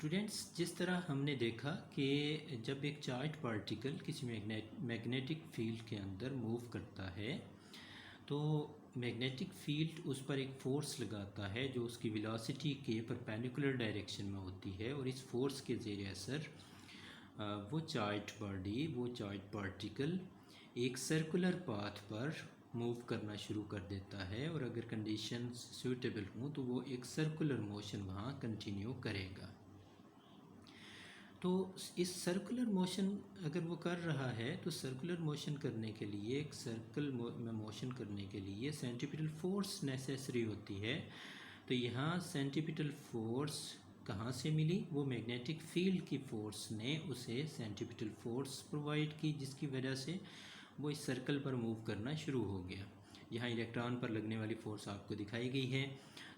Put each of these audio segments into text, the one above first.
Students, जिस तरह हमने देखा कि जब एक चार्ज पार्टिकल किसी मैग्नेटिक फील्ड के अंदर मूव करता है तो मैग्नेटिक फील्ड उस पर एक फ़ोर्स लगाता है जो उसकी वेलोसिटी के परपेंडिकुलर डायरेक्शन में होती है, और इस फोर्स के ज़ेर असर वो चार्ज पार्टिकल एक सर्कुलर पाथ पर मूव करना शुरू कर देता है, और अगर कंडीशंस सूटेबल हों तो वो एक सर्कुलर मोशन वहाँ कंटिन्यू करेगा। तो इस सर्कुलर मोशन अगर वो कर रहा है तो सर्कुलर मोशन करने के लिए, एक सर्कल में मोशन करने के लिए सेंट्रीपिटल फोर्स नेसेसरी होती है। तो यहाँ सेंट्रीपिटल फोर्स कहाँ से मिली? वो मैग्नेटिक फील्ड की फोर्स ने उसे सेंट्रीपिटल फोर्स प्रोवाइड की, जिसकी वजह से वो इस सर्कल पर मूव करना शुरू हो गया। यहाँ इलेक्ट्रॉन पर लगने वाली फ़ोर्स आपको दिखाई गई है।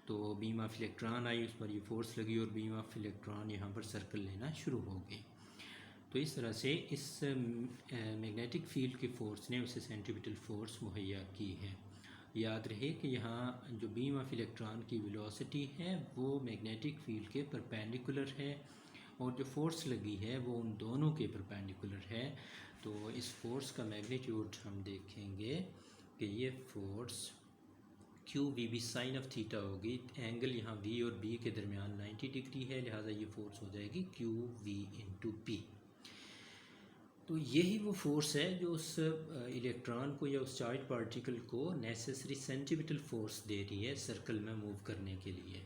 तो बीम ऑफ इलेक्ट्रॉन आई, उस पर ये फ़ोर्स लगी और बीम ऑफ इलेक्ट्रॉन यहाँ पर सर्कल लेना शुरू हो गई। तो इस तरह से इस मैग्नेटिक फील्ड की फ़ोर्स ने उसे सेंट्रीपिटल फोर्स मुहैया की है। याद रहे कि यहाँ जो बीम ऑफ इलेक्ट्रॉन की वेलोसिटी है वो मैग्नेटिक फील्ड के परपेंडिकुलर है, और जो फोर्स लगी है वो उन दोनों के परपेंडिकुलर है। तो इस फोर्स का मैग्नीट्यूड हम देखेंगे कि ये force q v b sine of theta होगी। एंगल यहाँ वी और बी के दरमियान 90 डिग्री है, लिहाजा ये फोर्स हो जाएगी क्यू वी इंटू पी। तो यही वो फोर्स है जो उस इलेक्ट्रॉन को या उस चार्ज पार्टिकल को नेसेसरी सेंट्रीपिटल फोर्स दे रही है सर्कल में मूव करने के लिए।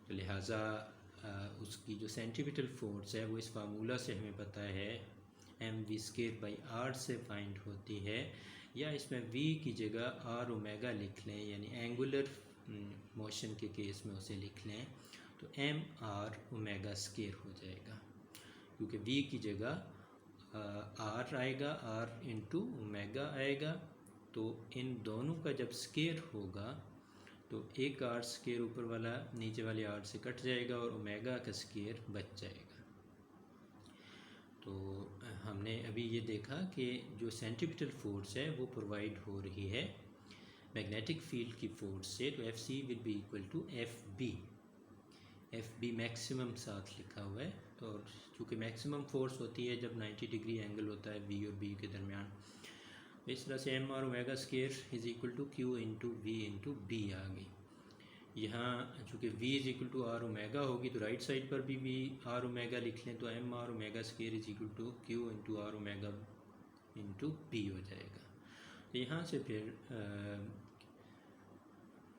तो लिहाजा उसकी जो सेंट्रीपिटल फोर्स है वो इस फार्मूला से हमें पता है, m v square by r से फाइंड होती है, या इसमें वी की जगह आर ओमेगा लिख लें, यानी एंगुलर मोशन के केस में उसे लिख लें तो एम आर ओमेगा स्क्वायर हो जाएगा, क्योंकि वी की जगह आर आएगा, आर इंटू ओमेगा आएगा। तो इन दोनों का जब स्क्वायर होगा तो एक आर स्क्वायर ऊपर वाला नीचे वाले आर से कट जाएगा और ओमेगा का स्क्वायर बच जाएगा। तो हमने अभी ये देखा कि जो सेंट्रीपिटल फोर्स है वो प्रोवाइड हो रही है मैग्नेटिक फील्ड की फोर्स से, तो f c will be equal to f b maximum साथ लिखा हुआ है। तो चूँकि मैक्सिमम फोर्स होती है जब 90 डिग्री एंगल होता है वी और बी के दरमियान, इस तरह से M are omega square is equal to Q into V into B आ गई। यहाँ चूँकि v is equal to R omega होगी तो राइट साइड पर भी वी आर ओमेगा लिख लें, तो m are omega square is equal to Q into r omega into p हो जाएगा। तो यहाँ से फिर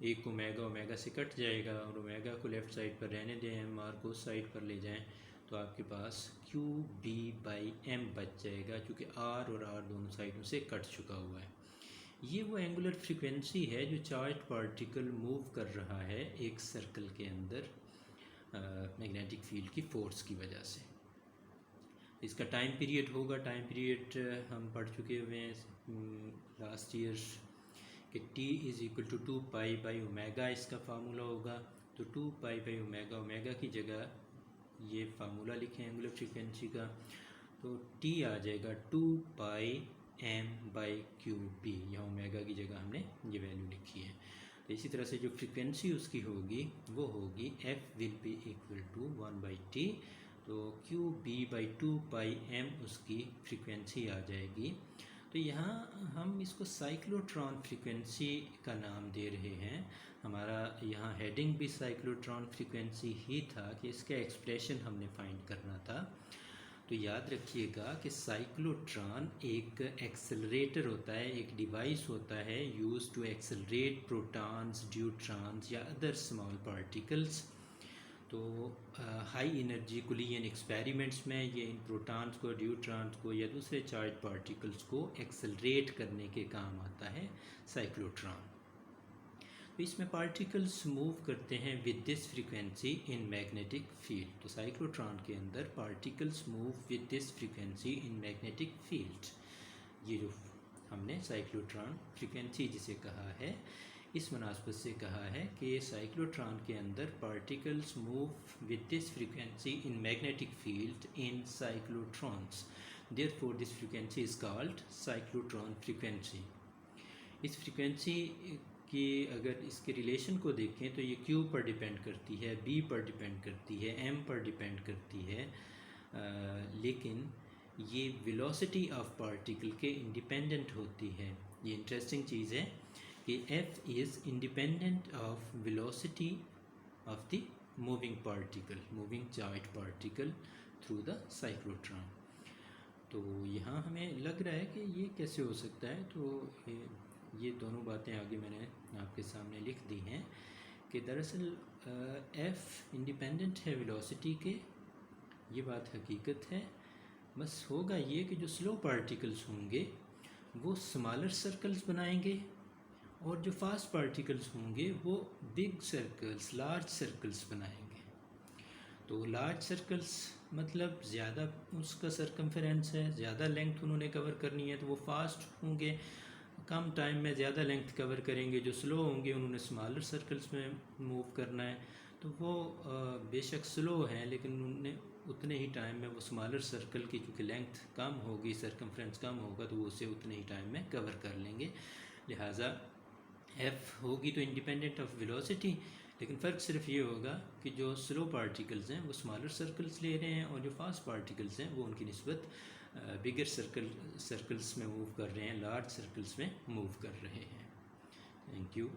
एक ओमेगा से कट जाएगा और ओमेगा को लेफ़्ट साइड पर रहने दें, एम आर को उस साइड पर ले जाएं, तो आपके पास क्यू बी बाई एम बच जाएगा, क्योंकि आर और आर दोनों साइडों से कट चुका हुआ है। ये वो एंगुलर फ्रीक्वेंसी है जो चार्ज पार्टिकल मूव कर रहा है एक सर्कल के अंदर मैग्नेटिक फील्ड की फोर्स की वजह से। इसका टाइम पीरियड होगा, टाइम पीरियड हम पढ़ चुके हुए हैं लास्ट ईयर कि t is equal to 2 pi by omega इसका फार्मूला होगा। तो 2 पाई बाई ओमेगा की जगह ये फार्मूला लिखें एंगुलर फ्रीक्वेंसी का, तो t आ जाएगा 2 pi M by Q B. यहाँ ओमेगा की जगह हमने ये वैल्यू लिखी है। तो इसी तरह से जो फ्रीक्वेंसी उसकी होगी वो होगी F will be equal to 1 by T. तो Q B by 2 pi M उसकी फ्रीक्वेंसी आ जाएगी। तो यहाँ हम इसको साइक्लोट्रॉन फ्रीक्वेंसी का नाम दे रहे हैं। हमारा यहाँ हेडिंग भी साइक्लोट्रॉन फ्रीक्वेंसी ही था कि इसका एक्सप्रेशन हमने फाइंड करना था। तो याद रखिएगा कि साइक्लोट्रॉन एक एक्सेलरेटर होता है, एक डिवाइस होता है use to accelerate protons, neutrons या अदर स्मॉल पार्टिकल्स। तो हाई एनर्जी कुलियन एक्सपेरिमेंट्स में ये इन प्रोटॉन्स को, न्यूट्रॉन्स को या दूसरे चार्ज पार्टिकल्स को एक्सेलरेट करने के काम आता है साइक्लोट्रॉन। तो इसमें पार्टिकल्स मूव करते हैं with this frequency in magnetic field. तो साइक्लोट्रॉन के अंदर particles move with this frequency in magnetic field. ये जो हमने साइक्लोट्रॉन फ्रीक्वेंसी जिसे कहा है, इस मुनासबत से कहा है कि साइक्लोट्रॉन के अंदर particles move with this frequency in magnetic field in cyclotrons, therefore this frequency is called cyclotron frequency. इस फ्रीक्वेंसी कि अगर इसके रिलेशन को देखें तो ये Q पर डिपेंड करती है, B पर डिपेंड करती है, M पर डिपेंड करती है, लेकिन ये वेलोसिटी ऑफ पार्टिकल के इंडिपेंडेंट होती है। ये इंटरेस्टिंग चीज़ है कि F is independent of velocity of the moving particle, moving charge particle through the cyclotron. तो यहाँ हमें लग रहा है कि ये कैसे हो सकता है। तो ये दोनों बातें आगे मैंने आपके सामने लिख दी हैं कि दरअसल F इंडिपेंडेंट है वेलोसिटी के, ये बात हकीकत है। बस होगा ये कि जो स्लो पार्टिकल्स होंगे वो स्मॉलर सर्कल्स बनाएंगे और जो फास्ट पार्टिकल्स होंगे वो बिग सर्कल्स, लार्ज सर्कल्स बनाएंगे। तो लार्ज सर्कल्स मतलब ज़्यादा उसका सरकमफेरेंस है, ज़्यादा लेंथ उन्होंने कवर करनी है, तो वो फास्ट होंगे, कम टाइम में ज़्यादा लेंथ कवर करेंगे। जो स्लो होंगे उन्होंने स्मॉलर सर्कल्स में मूव करना है, तो वो बेशक स्लो हैं लेकिन उन्होंने उतने ही टाइम में वो स्मॉलर सर्कल की चूँकि लेंथ कम होगी, सरकमफ्रेंस कम होगा, तो वो उसे उतने ही टाइम में कवर कर लेंगे। लिहाजा F होगी तो इंडिपेंडेंट ऑफ वेलोसिटी, लेकिन फ़र्क सिर्फ ये होगा कि जो स्लो पार्टिकल्स हैं वो स्मॉलर सर्कल्स ले रहे हैं और जो फास्ट पार्टिकल्स हैं वो उनकी निस्बत बिगर सर्कल्स में मूव कर रहे हैं, लार्ज सर्कल्स में मूव कर रहे हैं। Thank you.